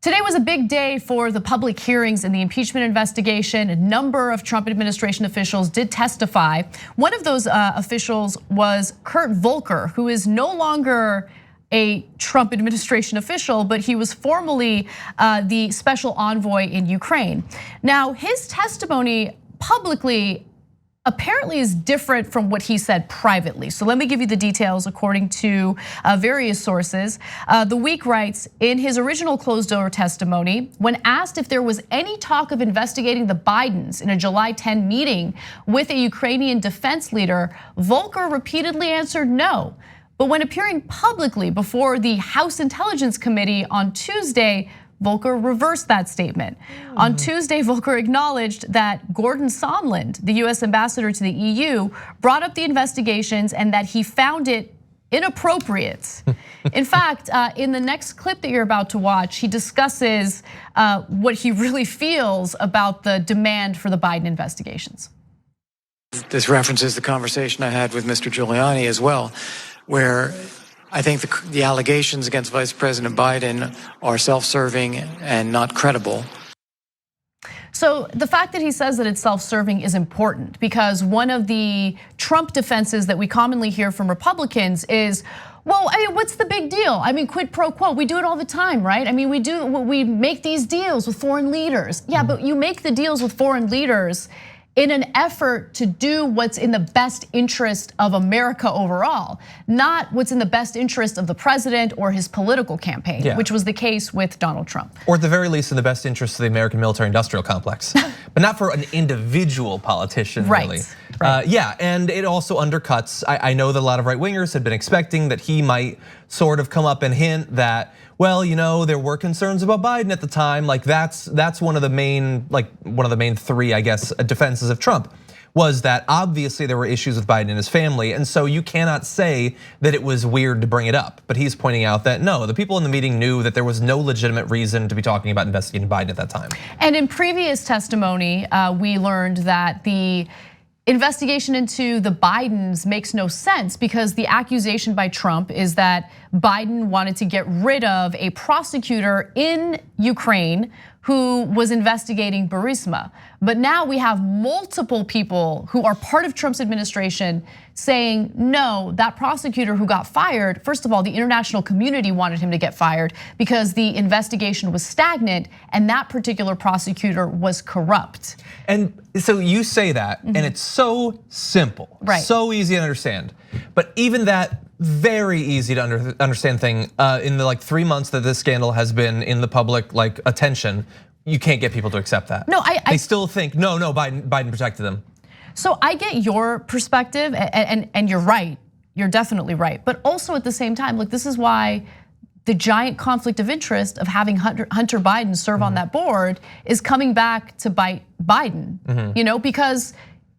Today was a big day for the public hearings in the impeachment investigation. A number of Trump administration officials did testify. One of those officials was Kurt Volker, who is no longer a Trump administration official, but he was formerly the special envoy in Ukraine. Now, his testimony publicly apparently is different from what he said privately. So let me give you the details according to various sources. The Week writes, in his original closed door testimony, when asked if there was any talk of investigating the Bidens in a July 10 meeting with a Ukrainian defense leader, Volker repeatedly answered no. But when appearing publicly before the House Intelligence Committee on Tuesday, Volker reversed that statement. On Tuesday, Volker acknowledged that Gordon Sondland, the US ambassador to the EU, brought up the investigations and that he found it inappropriate. In fact, in the next clip that you're about to watch, he discusses what he really feels about the demand for the Biden investigations. This references the conversation I had with Mr. Giuliani as well, where I think the allegations against Vice President Biden are self-serving and not credible. So the fact that he says that it's self-serving is important because one of the Trump defenses that we commonly hear from Republicans is, well, I mean, what's the big deal? I mean, quid pro quo, we do it all the time, right? I mean, we make these deals with foreign leaders. Yeah, but you make the deals with foreign leaders in an effort to do what's in the best interest of America overall, not what's in the best interest of the president or his political campaign, which was the case with Donald Trump. Or at the very least in the best interest of the American military-industrial complex, but not for an individual politician, really. Right. Yeah, and it also undercuts, I know that a lot of right-wingers had been expecting that he might sort of come up and hint that, well, you know, there were concerns about Biden at the time. Like that's one of the main three, I guess, defenses of Trump, was that obviously there were issues with Biden and his family. And so you cannot say that it was weird to bring it up. But he's pointing out that no, the people in the meeting knew that there was no legitimate reason to be talking about investigating Biden at that time. And in previous testimony, we learned that the investigation into the Bidens makes no sense because the accusation by Trump is that Biden wanted to get rid of a prosecutor in Ukraine who was investigating Burisma. But now we have multiple people who are part of Trump's administration saying, no, that prosecutor who got fired, first of all, the international community wanted him to get fired because the investigation was stagnant and that particular prosecutor was corrupt. And so you say that, and it's so simple, so easy to understand. But even that very easy to understand thing in the 3 months that this scandal has been in the public attention, you can't get people to accept that. No, they still think no, Biden protected them. So I get your perspective, and you're right. You're definitely right. But also at the same time, look, this is why the giant conflict of interest of having Hunter Biden serve on that board is coming back to bite Biden. You know, because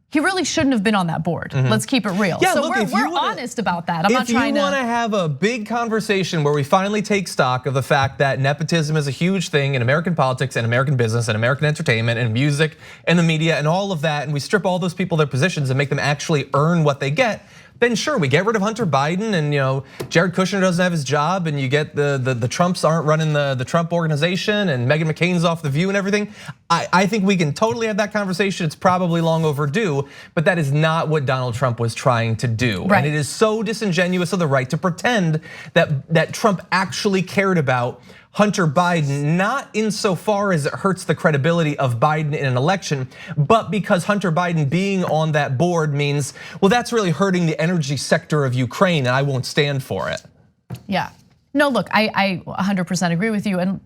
he really shouldn't have been on that board. Let's keep it real. Yeah, so look, we're honest about that. I'm not trying to. If you want to have a big conversation where we finally take stock of the fact that nepotism is a huge thing in American politics and American business and American entertainment and music and the media and all of that, and we strip all those people their positions and make them actually earn what they get, then sure, we get rid of Hunter Biden and Jared Kushner doesn't have his job and you get the Trumps aren't running the Trump organization and Meghan McCain's off The View and everything. I think we can totally have that conversation. It's probably long overdue, but that is not what Donald Trump was trying to do. And it is so disingenuous of the right to pretend that Trump actually cared about Hunter Biden, not insofar as it hurts the credibility of Biden in an election, but because Hunter Biden being on that board means, well, that's really hurting the energy sector of Ukraine and I won't stand for it. Yeah, no, look, I 100% agree with you. And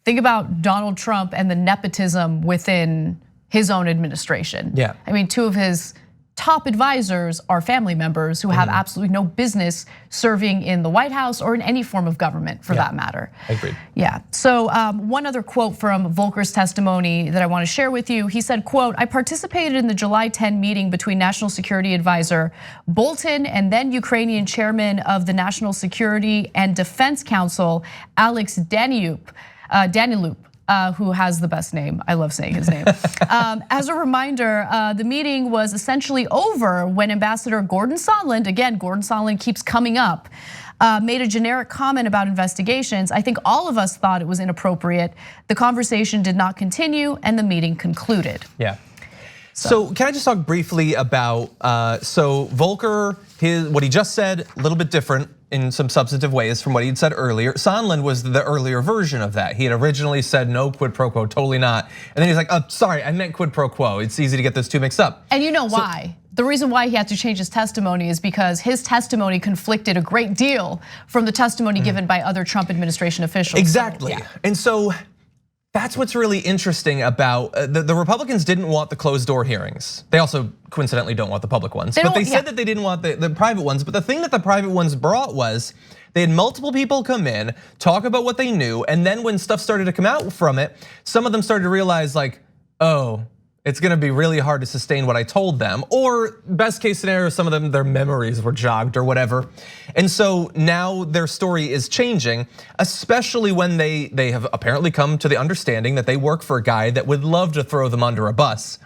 think about Donald Trump and the nepotism within his own administration. Yeah. I mean, two of his top advisors are family members who have absolutely no business serving in the White House or in any form of government for that matter. Agreed. Yeah, so one other quote from Volker's testimony that I want to share with you. He said, quote, I participated in the July 10 meeting between National Security Advisor Bolton and then Ukrainian chairman of the National Security and Defense Council, Alex Danylyuk. who has the best name. I love saying his name. As a reminder, the meeting was essentially over when Ambassador Gordon Sondland, again, Gordon Sondland keeps coming up, made a generic comment about investigations. I think all of us thought it was inappropriate. The conversation did not continue and the meeting concluded. Yeah. So can I just talk briefly about, so Volker, what he just said, a little bit different in some substantive ways from what he'd said earlier. Sondland was the earlier version of that. He had originally said no quid pro quo, totally not. And then he's like, oh, sorry, I meant quid pro quo. It's easy to get those two mixed up. And you know why? The reason why he had to change his testimony is because his testimony conflicted a great deal from the testimony given by other Trump administration officials. Exactly, So, yeah. And so that's what's really interesting about, the Republicans didn't want the closed door hearings. They also coincidentally don't want the public ones. But they said that they didn't want the private ones. But the thing that the private ones brought was they had multiple people come in, talk about what they knew. And then when stuff started to come out from it, some of them started to realize like, oh, it's gonna be really hard to sustain what I told them. Or best case scenario, some of them, their memories were jogged or whatever. And so now their story is changing, especially when they have apparently come to the understanding that they work for a guy that would love to throw them under a bus.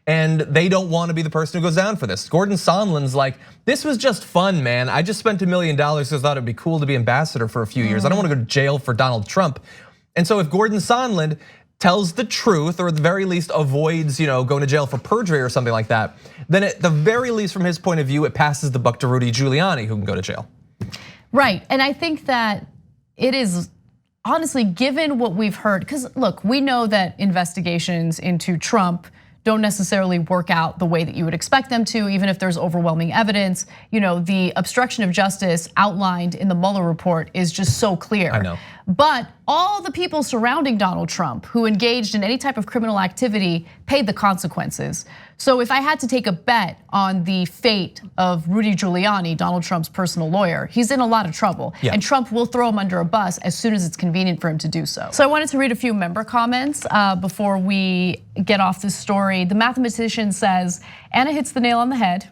And they don't want to be the person who goes down for this. Gordon Sondland's like, this was just fun, man. I just spent $1 million because I thought it'd be cool to be ambassador for a few years. I don't want to go to jail for Donald Trump. And so if Gordon Sondland tells the truth, or at the very least avoids going to jail for perjury or something like that, then at the very least from his point of view, it passes the buck to Rudy Giuliani, who can go to jail. Right, and I think that it is, honestly, given what we've heard, because look, we know that investigations into Trump don't necessarily work out the way that you would expect them to, even if there's overwhelming evidence. The obstruction of justice outlined in the Mueller report is just so clear. I know. But all the people surrounding Donald Trump who engaged in any type of criminal activity paid the consequences. So if I had to take a bet on the fate of Rudy Giuliani, Donald Trump's personal lawyer, he's in a lot of trouble. Yeah. And Trump will throw him under a bus as soon as it's convenient for him to do so. So I wanted to read a few member comments before we get off this story. The mathematician says, Anna hits the nail on the head.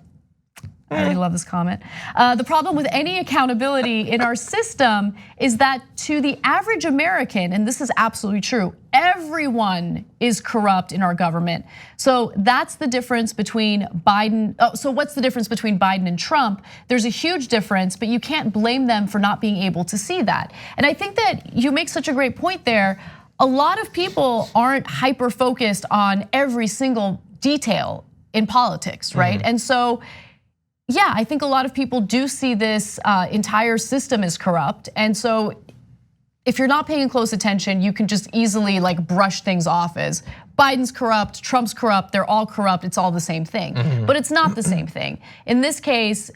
I really love this comment. The problem with any accountability in our system is that to the average American, and this is absolutely true, everyone is corrupt in our government. So that's the difference between Biden. So what's the difference between Biden and Trump? There's a huge difference, but you can't blame them for not being able to see that. And I think that you make such a great point there. A lot of people aren't hyper focused on every single detail in politics, right? And so, yeah, I think a lot of people do see this entire system as corrupt. And so if you're not paying close attention, you can just easily like brush things off as Biden's corrupt, Trump's corrupt, they're all corrupt, it's all the same thing. But it's not the same thing. In this case,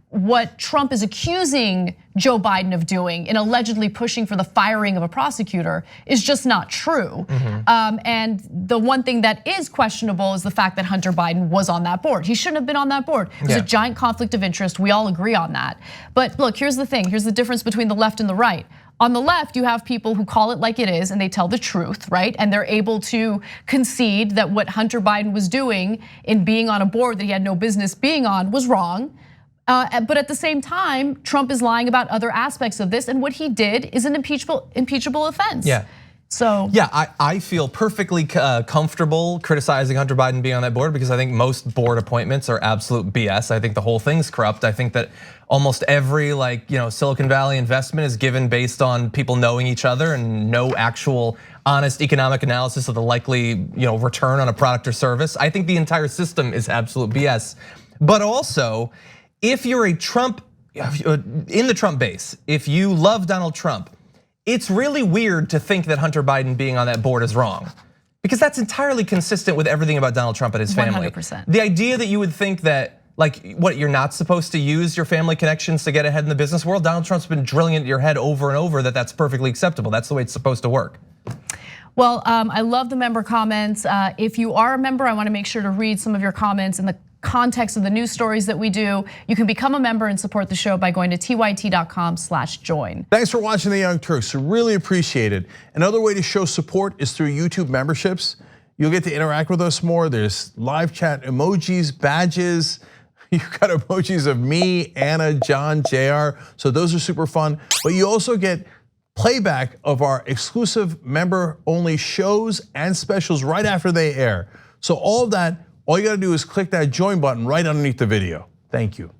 what Trump is accusing Joe Biden of doing in allegedly pushing for the firing of a prosecutor is just not true. And the one thing that is questionable is the fact that Hunter Biden was on that board. He shouldn't have been on that board. There's a giant conflict of interest. We all agree on that. But look, here's the thing. Here's the difference between the left and the right. On the left, you have people who call it like it is and they tell the truth, right? And they're able to concede that what Hunter Biden was doing in being on a board that he had no business being on was wrong. But at the same time, Trump is lying about other aspects of this, and what he did is an impeachable offense. Yeah. So yeah, I feel perfectly comfortable criticizing Hunter Biden being on that board because I think most board appointments are absolute BS. I think the whole thing's corrupt. I think that almost every Silicon Valley investment is given based on people knowing each other and no actual honest economic analysis of the likely return on a product or service. I think the entire system is absolute BS. But also, if you're a Trump, in the Trump base, if you love Donald Trump, it's really weird to think that Hunter Biden being on that board is wrong. Because that's entirely consistent with everything about Donald Trump and his family. 100%. The idea that you would think that, you're not supposed to use your family connections to get ahead in the business world, Donald Trump's been drilling into your head over and over that that's perfectly acceptable. That's the way it's supposed to work. Well, I love the member comments. If you are a member, I want to make sure to read some of your comments in the context of the news stories that we do. You can become a member and support the show by going to tyt.com/join. Thanks for watching the Young Turks, really appreciate it. Another way to show support is through YouTube memberships. You'll get to interact with us more. There's live chat emojis, badges. You've got emojis of me, Anna, John, JR. So those are super fun. But you also get playback of our exclusive member-only shows and specials right after they air. So all of that, all you gotta do is click that join button right underneath the video. Thank you.